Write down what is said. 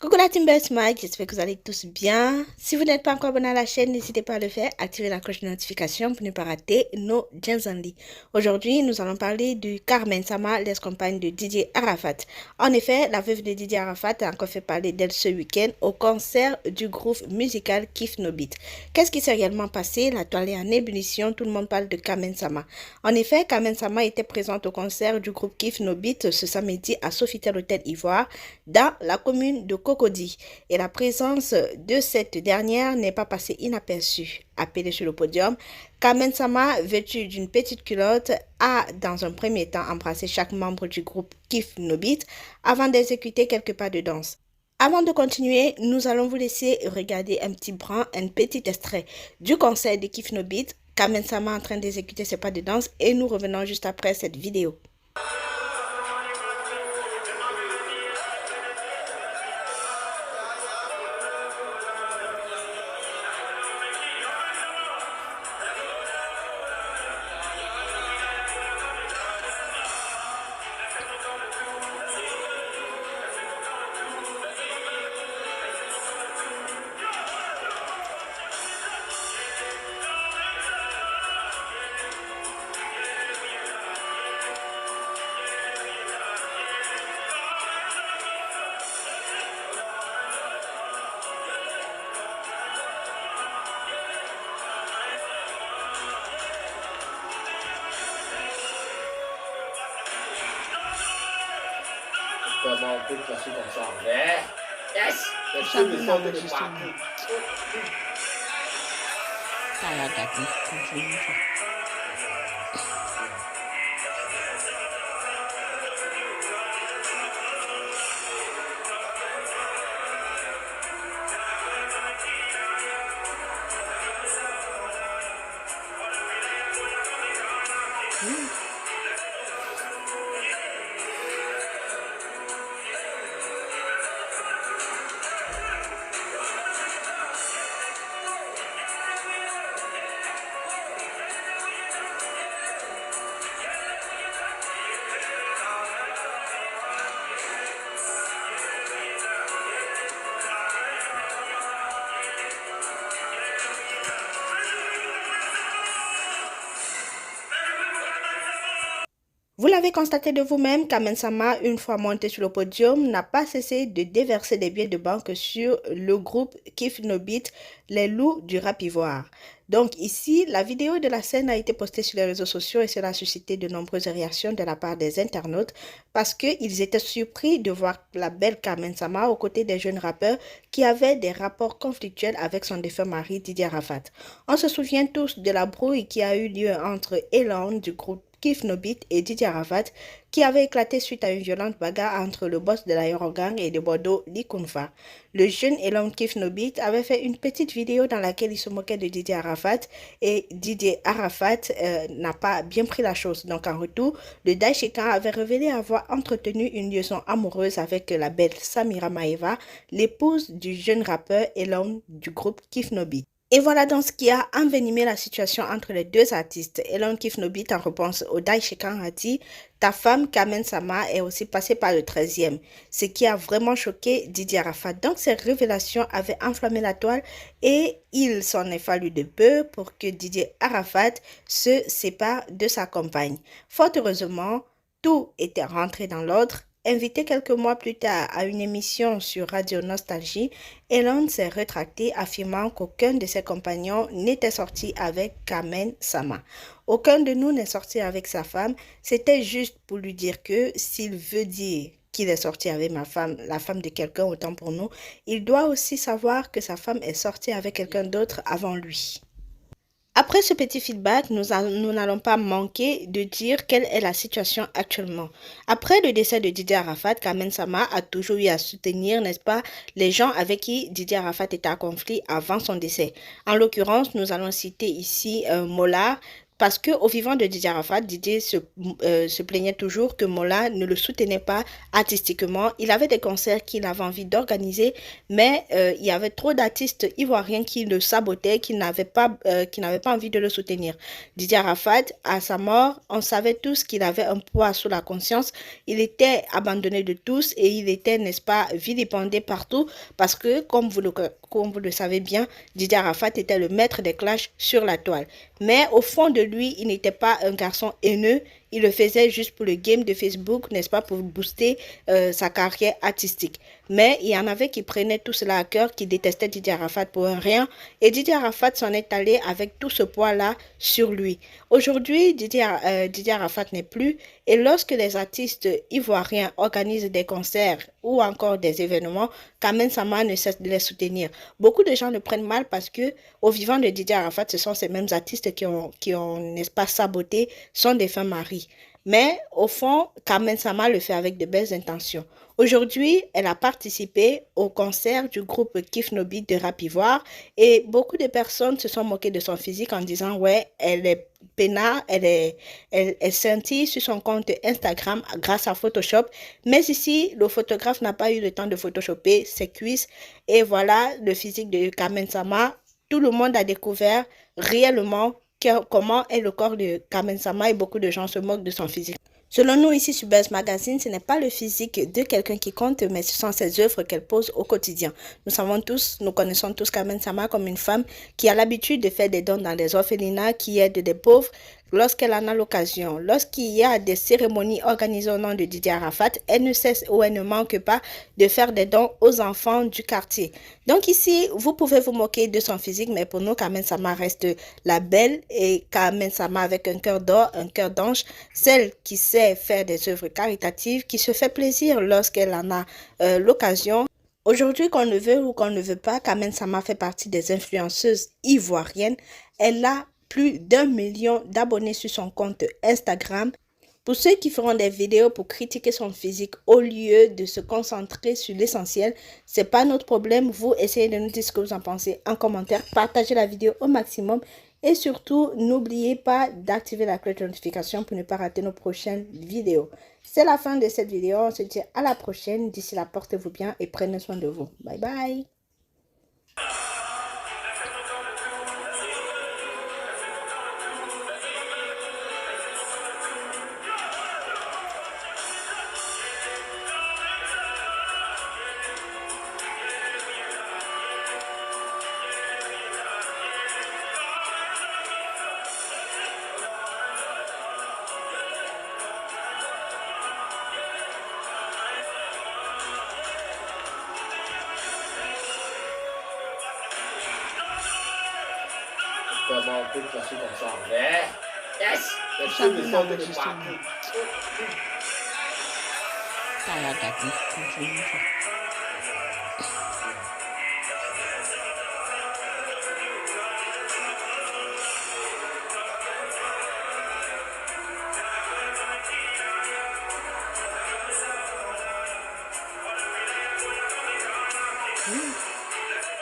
Coucou la team Best Mike, j'espère que vous allez tous bien. Si vous n'êtes pas encore abonné à la chaîne, n'hésitez pas à le faire, activez la cloche de notification pour ne pas rater nos James Only. Aujourd'hui, nous allons parler de Carmen Sama, l'ex-compagne de Didier Arafat. En effet, la veuve de Didier Arafat a encore fait parler d'elle ce week-end au concert du groupe musical Kif No Beat. Qu'est-ce qui s'est réellement passé? La toile est en ébullition, tout le monde parle de Carmen Sama. En effet, Carmen Sama était présente au concert du groupe Kif No Beat ce samedi à Sofitel Hôtel Ivoire, dans la commune de Cocody. Et la présence de cette dernière n'est pas passée inaperçue. Appelée sur le podium, Carmen Sama, vêtue d'une petite culotte, a dans un premier temps embrassé chaque membre du groupe Kif No Beat avant d'exécuter quelques pas de danse. Avant de continuer, nous allons vous laisser regarder un petit extrait du concert de Kif No Beat, Carmen Sama en train d'exécuter ses pas de danse, et nous revenons juste après cette vidéo. Comment on peut classer comme ça? Mais, yes! Le Ça film veut est sorti de l'enregistrement. partout. Ça l'a gâté. Continue. Vous l'avez constaté de vous-même, Carmen Sama, une fois montée sur le podium, n'a pas cessé de déverser des billets de banque sur le groupe Kif No Beat, les loups du rap ivoire. Donc ici, la vidéo de la scène a été postée sur les réseaux sociaux et cela a suscité de nombreuses réactions de la part des internautes parce qu'ils étaient surpris de voir la belle Carmen Sama aux côtés des jeunes rappeurs qui avaient des rapports conflictuels avec son défunt mari Didier Arafat. On se souvient tous de la brouille qui a eu lieu entre Elon du groupe Kif No Beat et Didier Arafat qui avait éclaté suite à une violente bagarre entre le boss de l'aérogang et de Bordeaux, Lee Kunfa. Le jeune Elon Kif No Beat avait fait une petite vidéo dans laquelle il se moquait de Didier Arafat et Didier Arafat n'a pas bien pris la chose. Donc en retour, le Daishikan avait révélé avoir entretenu une liaison amoureuse avec la belle Samira Maeva, l'épouse du jeune rappeur Elon du groupe Kif No Beat. Et voilà donc ce qui a envenimé la situation entre les deux artistes. Elon Kif No Beat, en réponse au Daishikan, a dit « Ta femme, Carmen Sama, est aussi passée par le 13e », ce qui a vraiment choqué Didier Arafat. Donc ces révélations avaient enflammé la toile et il s'en est fallu de peu pour que Didier Arafat se sépare de sa compagne. Fort heureusement, tout était rentré dans l'ordre. Invité quelques mois plus tard à une émission sur Radio Nostalgie, Elon s'est rétracté affirmant qu'aucun de ses compagnons n'était sorti avec Carmen Sama. Aucun de nous n'est sorti avec sa femme, c'était juste pour lui dire que s'il veut dire qu'il est sorti avec ma femme, la femme de quelqu'un, autant pour nous, il doit aussi savoir que sa femme est sortie avec quelqu'un d'autre avant lui. Après ce petit feedback, nous n'allons pas manquer de dire quelle est la situation actuellement. Après le décès de Didier Arafat, Carmen Sama a toujours eu à soutenir, n'est-ce pas, les gens avec qui Didier Arafat était en conflit avant son décès. En l'occurrence, nous allons citer ici Mola, Parce que au vivant de Didier Arafat, Didier se plaignait toujours que Mollah ne le soutenait pas artistiquement. Il avait des concerts qu'il avait envie d'organiser, mais il y avait trop d'artistes ivoiriens qui le sabotaient, qui n'avaient pas envie de le soutenir. Didier Arafat, à sa mort, on savait tous qu'il avait un poids sous la conscience. Il était abandonné de tous et il était, n'est-ce pas, vilipendé partout parce que, comme vous le savez bien, Didier Arafat était le maître des clashs sur la toile. Mais au fond de lui, il n'était pas un garçon haineux. Il le faisait juste pour le game de Facebook, n'est-ce pas, pour booster sa carrière artistique. Mais il y en avait qui prenaient tout cela à cœur, qui détestaient Didier Arafat pour un rien. Et Didier Arafat s'en est allé avec tout ce poids-là sur lui. Aujourd'hui, Didier Arafat n'est plus. Et lorsque les artistes ivoiriens organisent des concerts ou encore des événements, Kamen Sama ne cesse de les soutenir. Beaucoup de gens le prennent mal parce que, au vivant de Didier Arafat, ce sont ces mêmes artistes qui ont n'est-ce pas, saboté son défunt mari. Mais au fond, Carmen Sama le fait avec de belles intentions. Aujourd'hui, elle a participé au concert du groupe Kif No Beat de Rap Ivoire et beaucoup de personnes se sont moquées de son physique en disant ouais, elle est peinard, elle scintille sur son compte Instagram grâce à Photoshop. Mais ici, le photographe n'a pas eu le temps de photoshopper ses cuisses et voilà le physique de Carmen Sama. Tout le monde a découvert réellement comment est le corps de Carmen Sama et beaucoup de gens se moquent de son physique. Selon nous, ici sur Buzz Magazine, ce n'est pas le physique de quelqu'un qui compte, mais ce sont ses œuvres qu'elle pose au quotidien. Nous connaissons tous Carmen Sama comme une femme qui a l'habitude de faire des dons dans les orphelinats, qui aide des pauvres lorsqu'elle en a l'occasion. Lorsqu'il y a des cérémonies organisées au nom de Didier Arafat, elle ne cesse ou elle ne manque pas de faire des dons aux enfants du quartier. Donc ici, vous pouvez vous moquer de son physique, mais pour nous, Carmen Sama reste la belle et Carmen Sama avec un cœur d'or, un cœur d'ange, celle qui sait faire des œuvres caritatives, qui se fait plaisir lorsqu'elle en a l'occasion. Aujourd'hui, qu'on le veut ou qu'on ne veut pas, Carmen Sama fait partie des influenceuses ivoiriennes. Elle a plus d'1 million d'abonnés sur son compte Instagram. Pour ceux qui feront des vidéos pour critiquer son physique au lieu de se concentrer sur l'essentiel, c'est pas notre problème. Vous essayez de nous dire ce que vous en pensez en commentaire, partagez la vidéo au maximum et surtout n'oubliez pas d'activer la cloche de notification pour ne pas rater nos prochaines vidéos. C'est la fin de cette vidéo, on se dit à la prochaine. D'ici là, portez-vous bien et prenez soin de vous. Bye bye. Comment on peut classer comme ça en vrai? Yes! Le Ça film est me sorti de l'enregistre. partout. Ça va gâter. Continue. Mm.